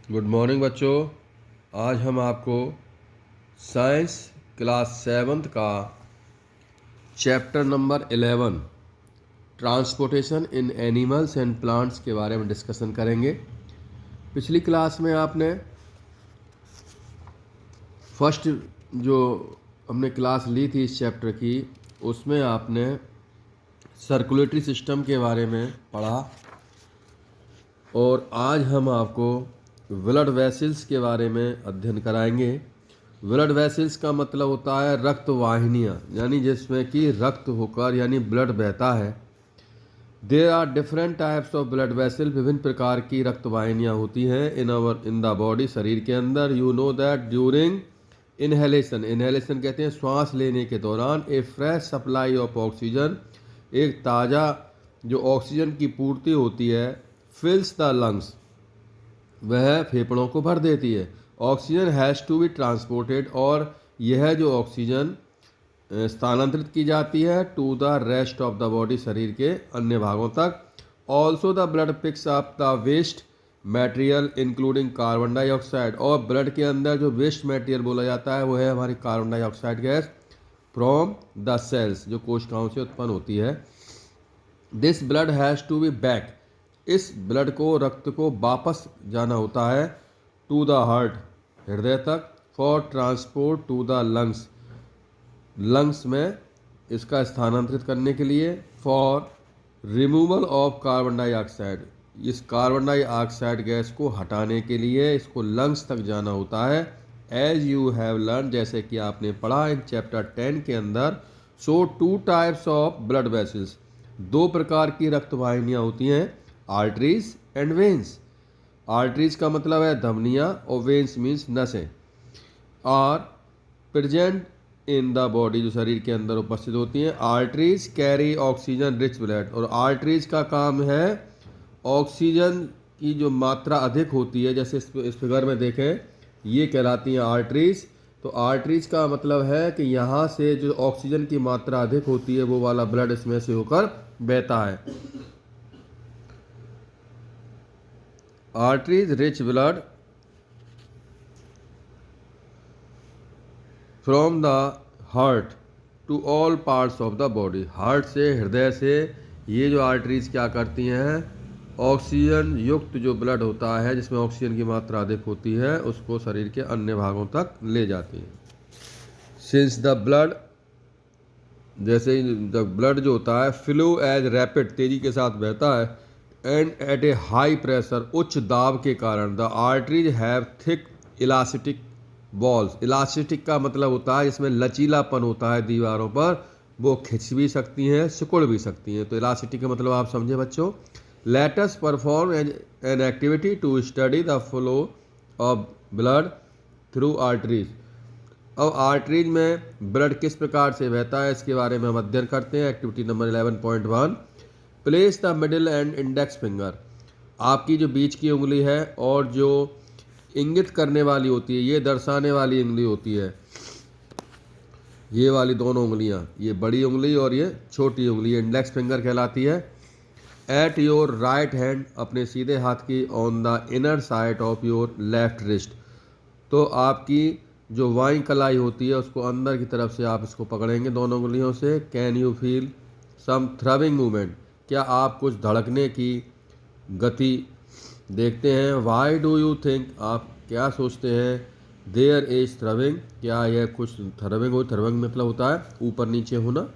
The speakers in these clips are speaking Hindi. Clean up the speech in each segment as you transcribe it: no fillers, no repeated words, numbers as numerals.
गुड मॉर्निंग बच्चों। आज हम आपको साइंस क्लास 7th का chapter number 11 transportation in animals and plants के बारे में डिस्कशन करेंगे। पिछली क्लास में आपने फर्स्ट जो हमने क्लास ली थी इस चैप्टर की, उसमें आपने सर्कुलेटरी सिस्टम के बारे में पढ़ा और आज हम आपको ब्लड वेसल्स के बारे में अध्ययन कराएंगे। ब्लड वेसल्स का मतलब होता है रक्त वाहिनियाँ, यानी जिसमें कि रक्त होकर यानी ब्लड बहता है। There are different types of blood vessel, विभिन्न प्रकार की रक्त वाहिनियाँ होती हैं इन द बॉडी, शरीर के अंदर। You know that during inhalation, inhalation कहते हैं श्वास लेने के दौरान, ए फ्रेश सप्लाई ऑफ ऑक्सीजन, एक ताज़ा जो ऑक्सीजन की पूर्ति होती है, फिल्स द लंग्स, वह फेफड़ों को भर देती है। Oxygen has to be transported, और यह जो ऑक्सीजन स्थानांतरित की जाती है to the rest of the body, शरीर के अन्य भागों तक। Also the blood picks up the waste material including carbon dioxide, और ब्लड के अंदर जो वेस्ट मटेरियल बोला जाता है वो है हमारी carbon dioxide gas from the cells, जो कोशिकाओं से उत्पन्न होती है। This blood has to be back, इस ब्लड को, रक्त को वापस जाना होता है टू द हार्ट, हृदय तक, for transport to the lungs, lungs में इसका स्थानांतरित करने के लिए। For removal of carbon dioxide, इस कार्बन डाइऑक्साइड गैस को हटाने के लिए इसको लंग्स तक जाना होता है। एज यू हैव लर्न, जैसे कि आपने पढ़ा इन चैप्टर 10 के अंदर। So two types of blood vessels, दो प्रकार की रक्त वाहिनियाँ होती हैं, आर्टरीज एंड वेन्स। आर्टरीज का मतलब है धमनियाँ और वेन्स मीन्स नसें। Are present in the body, जो शरीर के अंदर उपस्थित होती हैं। Arteries carry oxygen rich blood, और आर्टरीज का काम है ऑक्सीजन की जो मात्रा अधिक होती है, जैसे इस फिगर में देखें, ये कहलाती हैं आर्टरीज। तो आर्टरीज का मतलब है कि यहाँ से जो ऑक्सीजन की मात्रा अधिक होती है वो वाला ब्लड इसमें से होकर बहता है। Arteries rich blood from the heart to all parts of the body, heart से, हृदय से, ये जो आर्टरीज क्या करती हैं, ऑक्सीजन युक्त जो ब्लड होता है जिसमें ऑक्सीजन की मात्रा अधिक होती है उसको शरीर के अन्य भागों तक ले जाती हैं। सिंस द ब्लड, जैसे द ब्लड जो होता है फ्लो एज रैपिड, तेजी के साथ बहता है, and at a high pressure, उच्च दाब के कारण, the arteries have thick elastic walls. Elastic का मतलब होता है जिसमें लचीलापन होता है दीवारों पर, वो खिंच भी सकती हैं, सिकुड़ भी सकती हैं। तो इलास्टिक का मतलब आप समझे बच्चों। Let's perform an activity to study the flow of blood through arteries. अब आर्टरीज में ब्लड किस प्रकार से बहता है इसके बारे में हम अध्ययन करते हैं। Activity number 11.1, place the middle and index finger, आपकी जो बीच की उंगली है और जो इंगित करने वाली होती है, ये दर्शाने वाली उंगली होती है, ये वाली दोनों उंगलियां, ये बड़ी उंगली और ये छोटी उंगली, इंडेक्स फिंगर कहलाती है। एट योर राइट हैंड, अपने सीधे हाथ की, on the inner side of your left wrist, तो आपकी जो वाई कलाई होती है उसको अंदर की तरफ से आप इसको पकड़ेंगे दोनों उंगलियों से। Can you feel some throbbing movement, क्या आप कुछ धड़कने की गति देखते हैं। वाई डू यू थिंक, आप क्या सोचते हैं, देयर इज थ्रबिंग, क्या यह कुछ थ्रबिंग हो, थ्रबिंग मतलब होता है ऊपर नीचे होना।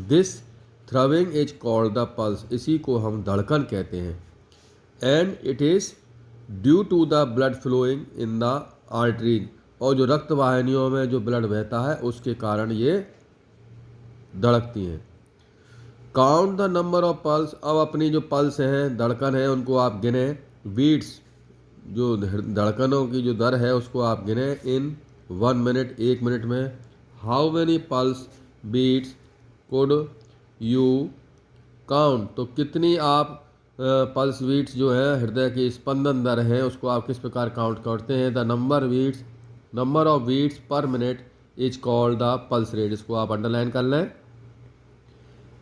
This throbbing is called the pulse, इसी को हम धड़कन कहते हैं। And it is due to the blood flowing in the arteries, और जो रक्त वाहिनियों में जो ब्लड बहता है उसके कारण ये धड़कती हैं। Count the number of pulse, अब अपनी जो पल्स हैं, धड़कन है, उनको आप गिने। बीट्स, जो धड़कनों की जो दर है उसको आप गिने इन 1 मिनट, 1 मिनट में। How many pulse beats could you count, तो कितनी आप पल्स बीट्स जो है हृदय की स्पंदन दर है उसको आप किस प्रकार काउंट करते हैं। The number of beats per minute is called the pulse rate, इसको आप अंडरलाइन कर लें।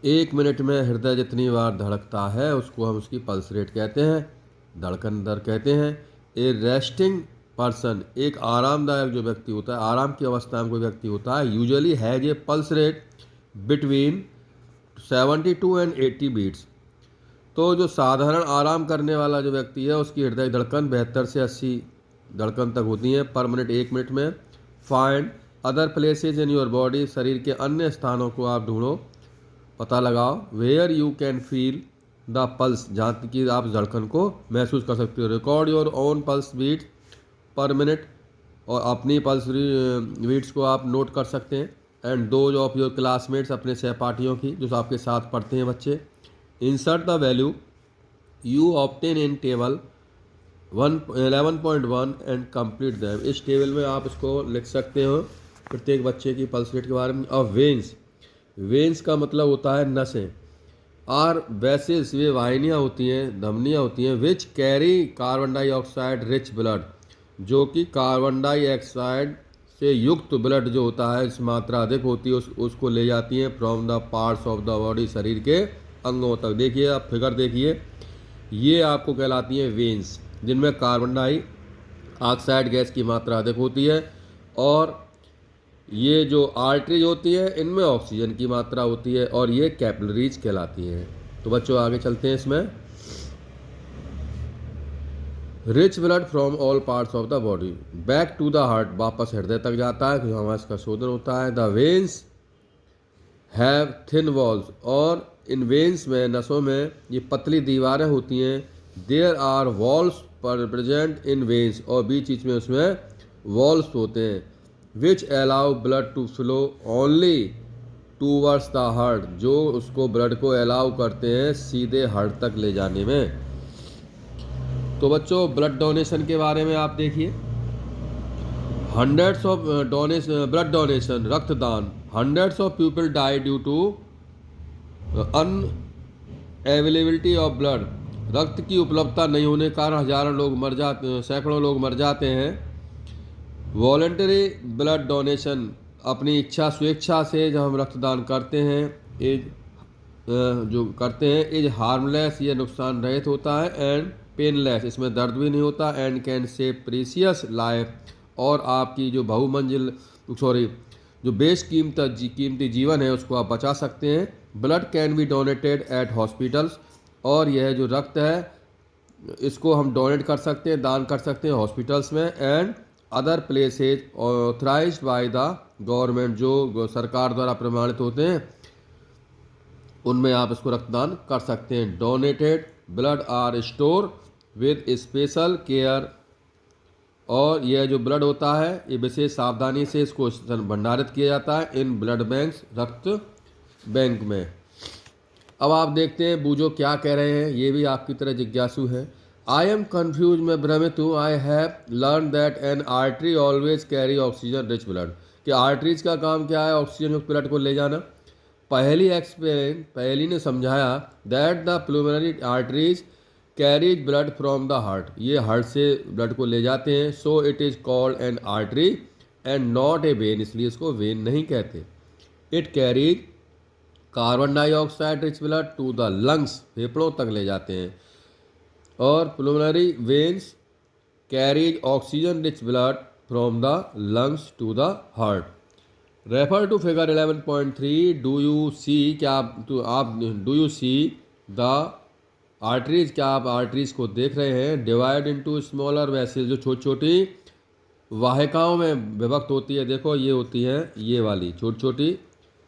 1 मिनट में हृदय जितनी बार धड़कता है उसको हम उसकी पल्स रेट कहते हैं, धड़कन दर कहते हैं। ए रेस्टिंग पर्सन, एक आरामदायक जो व्यक्ति होता है, आराम की अवस्था में कोई व्यक्ति होता है, usually has a pulse rate between 72 and 80 beats. तो जो साधारण आराम करने वाला जो व्यक्ति है उसकी हृदय धड़कन 72 से 80 धड़कन तक होती है पर मिनट, 1 मिनट में। Find other places in your body, शरीर के अन्य स्थानों को आप ढूंढो, पता लगाओ। Where you can feel the pulse, जहाँ तक कि आप धड़कन को महसूस कर सकते हो। Record your own pulse beat per minute, और अपनी पल्स बीट्स को आप नोट कर सकते हैं। And those of your classmates, अपने सहपाठियों की जो आपके साथ पढ़ते हैं बच्चे। Insert the value you obtain in table 11.1 and complete them. इस टेबल में आप इसको लिख सकते हो प्रत्येक बच्चे की पल्स रेट के बारे में। और वेन्स, वेन्स का मतलब होता है नसें। आर वेसिल्स, वे वाहिनियाँ होती हैं, धमनियाँ होती हैं, which carry carbon dioxide rich blood, जो कि कार्बन डाइऑक्साइड से युक्त ब्लड जो होता है, इस मात्रा अधिक होती है उसको ले जाती हैं from the parts of the body, शरीर के अंगों तक। देखिए आप फिगर देखिए, ये आपको कहलाती हैं वेन्स, जिनमें कार्बन डाइऑक्साइड गैस की मात्रा अधिक होती है। और ये जो आर्टरीज होती है इनमें ऑक्सीजन की मात्रा होती है, और ये कैपिलरीज कहलाती हैं। तो बच्चों आगे चलते हैं इसमें। Rich blood from all parts of the body back to the heart, वापस हृदय तक जाता है, हमारा इसका शोधन होता है। The veins have thin walls, और इन वेन्स में, नसों में ये पतली दीवारें होती हैं। देयर आर वॉल्स पर प्रेजेंट इन वेन्स, और बीच बीच में उसमें वॉल्स होते हैं। Which allow blood to flow only towards the heart, जो उसको ब्लड को अलाउ करते हैं सीधे हार्ट तक ले जाने में। तो बच्चों ब्लड डोनेशन के बारे में आप देखिए। हंड्रेड्स ऑफ ब्लड डोनेशन, रक्तदान। Hundreds of people die due to unavailability of blood, रक्त की उपलब्धता नहीं होने के कारण हजारों लोग मर जाते, सैकड़ों लोग मर जाते हैं। वॉलंटरी ब्लड डोनेशन, अपनी इच्छा स्वेच्छा से जब हम रक्तदान करते हैं, जो करते हैं, इज हार्मलेस, ये नुकसान रहित होता है। एंड पेनलेस, इसमें दर्द भी नहीं होता। And can save precious life, और आपकी जो जो कीमती जीवन है उसको आप बचा सकते हैं। Blood can be donated at hospitals, और यह जो रक्त है इसको हम डोनेट कर सकते हैं, दान कर सकते हैं हॉस्पिटल्स में। And other places authorised by the government, जो सरकार द्वारा प्रमाणित होते हैं उनमें आप इसको रक्तदान कर सकते हैं। Donated blood are store with special care, और यह जो ब्लड होता है ये विशेष सावधानी से इसको भंडारित किया जाता है इन ब्लड बैंक्स, रक्त बैंक में। अब आप देखते हैं बूझो क्या कह रहे हैं, ये भी आपकी तरह जिज्ञासु है। आई एम कन्फ्यूज, मैं भ्रमित हूँ। I have learn that N artery always carry oxygen rich blood, कि आर्टरीज का काम क्या है, ऑक्सीजन युक्त ब्लड को ले जाना। पहली ने समझाया that the pulmonary arteries carries blood from the heart, ये हार्ट से ब्लड को ले जाते हैं। So it is called an artery and not a vein, इसलिए इसको वेन नहीं कहते। It carries carbon dioxide rich blood to the lungs, फेफड़ों तक ले जाते हैं। और pulmonary veins carries oxygen rich blood from the lungs to the heart. Refer to figure 11.3। Do you सी, क्या आप do you see the arteries, क्या आप आर्टरीज को देख रहे हैं। डिवाइड इनटू स्मॉलर वेसल, जो छोटी छोटी वाहिकाओं में विभक्त होती है। देखो ये होती हैं, ये वाली छोटी छोटी,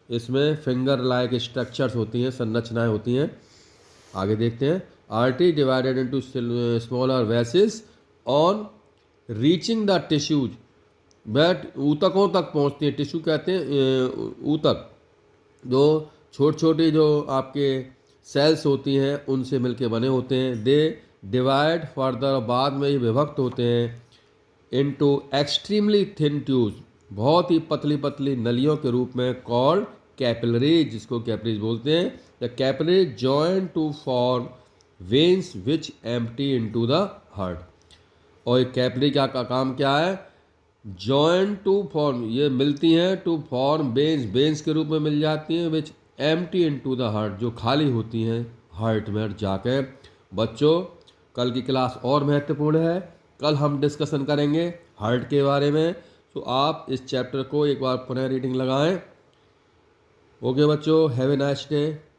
इसमें फिंगर लाइक स्ट्रक्चर्स होती हैं, संरचनाएं होती हैं। आगे देखते हैं। Artery divided into smaller vessels on reaching the tissues, but ऊतकों तक पहुंचती हैं। टिश्यू कहते हैं ऊतक, जो छोटी छोटी जो आपके सेल्स होती हैं उनसे मिलके बने होते हैं। दे डिवाइड फर्दर, बाद में ये विभक्त होते हैं इनटू एक्सट्रीमली थिन ट्यूब्स, बहुत ही पतली पतली नलियों के रूप में, कॉल्ड कैपिलरीज, जिसको कैपिलरीज बोलते हैं। The capillaries join to form veins which empty into the heart. और ये कैपिलरी का काम क्या है, जॉइन टू फॉर्म, ये मिलती हैं टू फॉर्म वेन्स, वेन्स के रूप में मिल जाती हैं, विच एम्प्टी इनटू द हार्ट, जो खाली होती हैं हार्ट में जाकर। बच्चों कल की क्लास और महत्वपूर्ण है, कल हम डिस्कशन करेंगे हार्ट के बारे में। तो आप इस चैप्टर को एक बार पुनः रीडिंग लगाएं। ओके बच्चों, हैव ए नाइस डे।